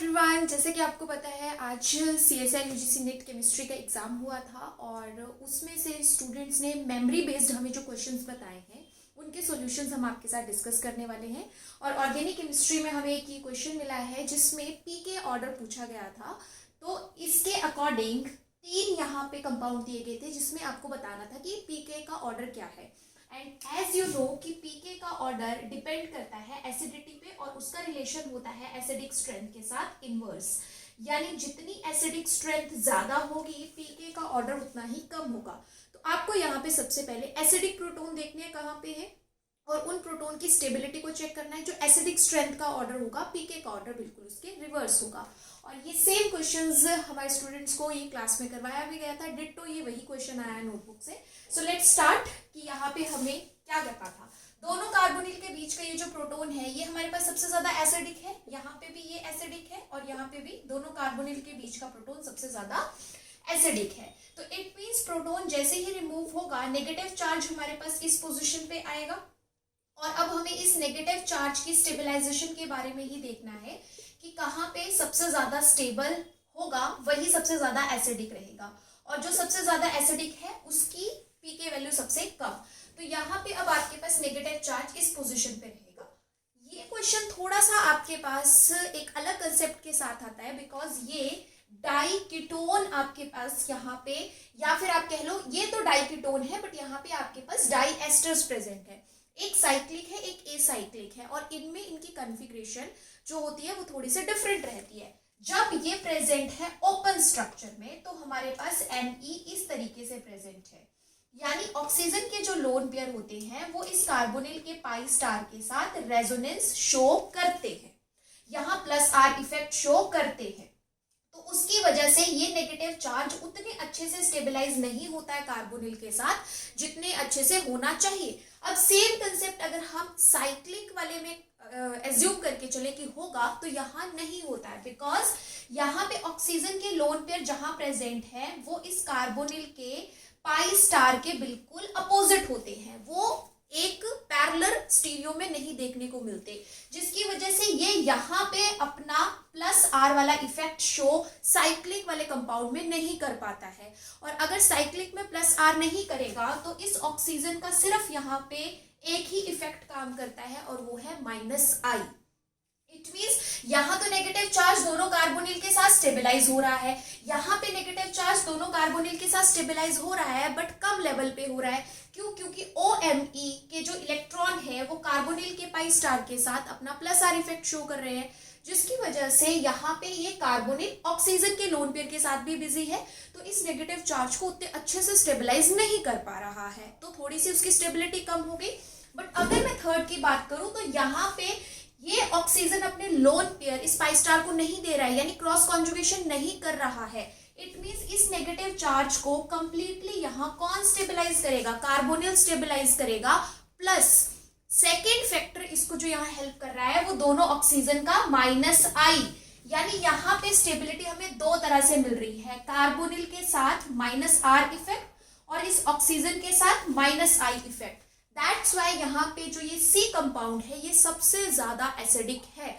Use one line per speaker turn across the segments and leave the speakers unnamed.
Everyone, जैसे कि आपको पता है आज CSI UGC नेट केमिस्ट्री का एग्ज़ाम हुआ था और उसमें से स्टूडेंट्स ने मेमोरी बेस्ड हमें जो क्वेश्चंस बताए हैं उनके सॉल्यूशंस हम आपके साथ डिस्कस करने वाले हैं। और ऑर्गेनिक केमिस्ट्री में हमें एक ये क्वेश्चन मिला है जिसमें पीके ऑर्डर पूछा गया था। तो इसके अकॉर्डिंग 3 यहाँ पे कंपाउंड दिए गए थे जिसमें आपको बताना था कि पीके का ऑर्डर क्या है। एंड एज यू नो कि पीके का ऑर्डर डिपेंड करता है एसिडिटी पे और उसका रिलेशन होता है एसिडिक स्ट्रेंथ के साथ इनवर्स, यानी जितनी एसिडिक स्ट्रेंथ ज्यादा होगी पीके का ऑर्डर उतना ही कम होगा। तो आपको यहाँ पे सबसे पहले एसिडिक प्रोटोन देखने हैं कहाँ पे है और उन प्रोटोन की स्टेबिलिटी को चेक करना है। जो एसिडिक स्ट्रेंथ का ऑर्डर होगा पीके का ऑर्डर बिल्कुल उसके रिवर्स होगा। और ये सेम क्वेश्चंस हमारे स्टूडेंट्स को ये क्लास में करवाया भी गया था, डिट्टो ये वही क्वेश्चन आया है नोटबुक से। सो लेट्स स्टार्ट कि यहाँ पे हमें क्या करना था। दोनों कार्बोनिल के बीच का ये जो प्रोटोन है ये हमारे पास सबसे ज्यादा एसिडिक है, यहाँ पे भी ये एसिडिक है और यहाँ पे भी दोनों कार्बोनिल के बीच का प्रोटोन सबसे ज्यादा एसिडिक है। तो इट मीन्स प्रोटोन जैसे ही रिमूव होगा नेगेटिव चार्ज हमारे पास इस पोजिशन पे आएगा। और अब हमें इस नेगेटिव चार्ज की स्टेबलाइजेशन के बारे में ही देखना है कि कहाँ पे सबसे ज्यादा स्टेबल होगा वही सबसे ज्यादा एसिडिक रहेगा और जो सबसे ज्यादा एसिडिक है उसकी पीके वैल्यू सबसे कम। तो यहाँ पे अब आपके पास नेगेटिव चार्ज इस पोजीशन पे रहेगा। ये क्वेश्चन थोड़ा सा आपके पास एक अलग कंसेप्ट के साथ आता है बिकॉज ये डाइकीटोन आपके पास यहाँ पे, या फिर आप कह लो ये तो डाइकीटोन है बट यहाँ पे आपके पास डाई एस्टर्स प्रेजेंट है। एक साइक्लिक है एक एसाइक्लिक है और इनमें इनकी कॉन्फ़िगरेशन जो होती है वो थोड़ी सी डिफरेंट रहती है। जब ये प्रेजेंट है ओपन स्ट्रक्चर में तो हमारे पास Ne इस तरीके से प्रेजेंट है, यानी ऑक्सीजन के जो लोन पेयर होते हैं वो इस कार्बोनिल के पाई स्टार के साथ रेजोनेंस शो करते हैं, यहाँ +R इफेक्ट शो करते हैं। तो उसकी वजह से ये नेगेटिव चार्ज उतने अच्छे से स्टेबलाइज नहीं होता है कार्बोनिल के साथ जितने अच्छे से होना चाहिए। अब सेम कंसेप्ट अगर हम साइक्लिक वाले में एज्यूम करके चले कि होगा तो यहाँ नहीं होता है बिकॉज यहाँ पे ऑक्सीजन के लोन पेयर जहां प्रेजेंट है वो इस कार्बोनिल के पाई स्टार के बिल्कुल अपोजिट होते हैं, वो एक पैरेलल स्टीरियो में नहीं देखने को मिलते, जिसकी वजह से ये यहाँ पे अपना +R वाला इफेक्ट शो साइक्लिक वाले कंपाउंड में नहीं कर पाता है। और अगर साइक्लिक में +R नहीं करेगा तो इस ऑक्सीजन का सिर्फ यहाँ पे एक ही इफेक्ट काम करता है और वो है -I। इट मीन्स यहाँ तो नेगेटिव चार्ज दोनों कार्बोनिल के साथ स्टेबलाइज हो रहा है, यहाँ पे नेगेटिव चार्ज दोनों कार्बोनिल के साथ स्टेबलाइज हो रहा है बट कम लेवल पे हो रहा है। क्यों? क्योंकि OMe के जो इलेक्ट्रॉन है वो कार्बोनिल के पाई स्टार के साथ अपना +R इफेक्ट शो कर रहे हैं, जिसकी वजह से यहाँ पे ये कार्बोनिल ऑक्सीजन के लोन पेयर के साथ भी बिजी है तो इस नेगेटिव चार्ज को उतने अच्छे से स्टेबलाइज नहीं कर पा रहा है, तो थोड़ी सी उसकी स्टेबिलिटी कम हो गई। बट अगर मैं थर्ड की बात करूं तो यहाँ पे ये ऑक्सीजन अपने लोन पेयर इस पाई स्टार को नहीं दे रहा है, यानी क्रॉस कॉन्जुगेशन नहीं कर रहा है। इट मीन्स इस नेगेटिव चार्ज को कंप्लीटली यहाँ कौन स्टेबलाइज करेगा? कार्बोनिल स्टेबलाइज करेगा, प्लस सेकेंड फैक्टर इसको जो यहाँ हेल्प कर रहा है वो दोनों ऑक्सीजन का -I, यानी यहाँ पे स्टेबिलिटी हमें दो तरह से मिल रही है, कार्बोनिल के साथ -R इफेक्ट और इस ऑक्सीजन के साथ -I इफेक्ट। दैट्स वाई यहाँ पे जो ये C कंपाउंड है ये सबसे ज्यादा एसिडिक है।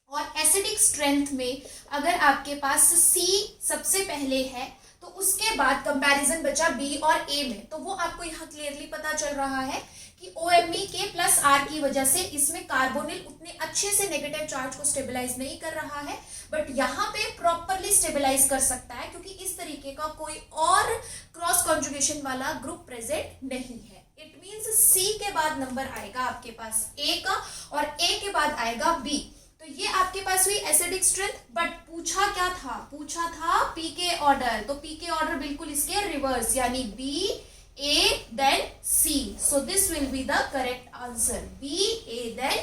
और एसिडिक स्ट्रेंथ में अगर आपके पास C सबसे पहले है तो उसके बाद कंपैरिजन बचा B और A में, तो वो आपको यहाँ क्लियरली पता चल रहा है कि OMe के +R की वजह से इसमें कार्बोनिल उतने अच्छे से नेगेटिव चार्ज को स्टेबलाइज नहीं कर रहा है बट यहाँ पे प्रॉपरली स्टेबलाइज कर सकता है क्योंकि इस तरीके का कोई और क्रॉस कॉन्जुगेशन वाला ग्रुप प्रेजेंट नहीं है। इट मीन्स C के बाद नंबर आएगा आपके पास A का और A के बाद आएगा B। तो ये आपके पास हुई एसिडिक स्ट्रेंथ, बट पूछा क्या था? पूछा था पीके ऑर्डर, तो पीके ऑर्डर बिल्कुल इसके रिवर्स, यानी B A then C। So this will be the correct answer, B A then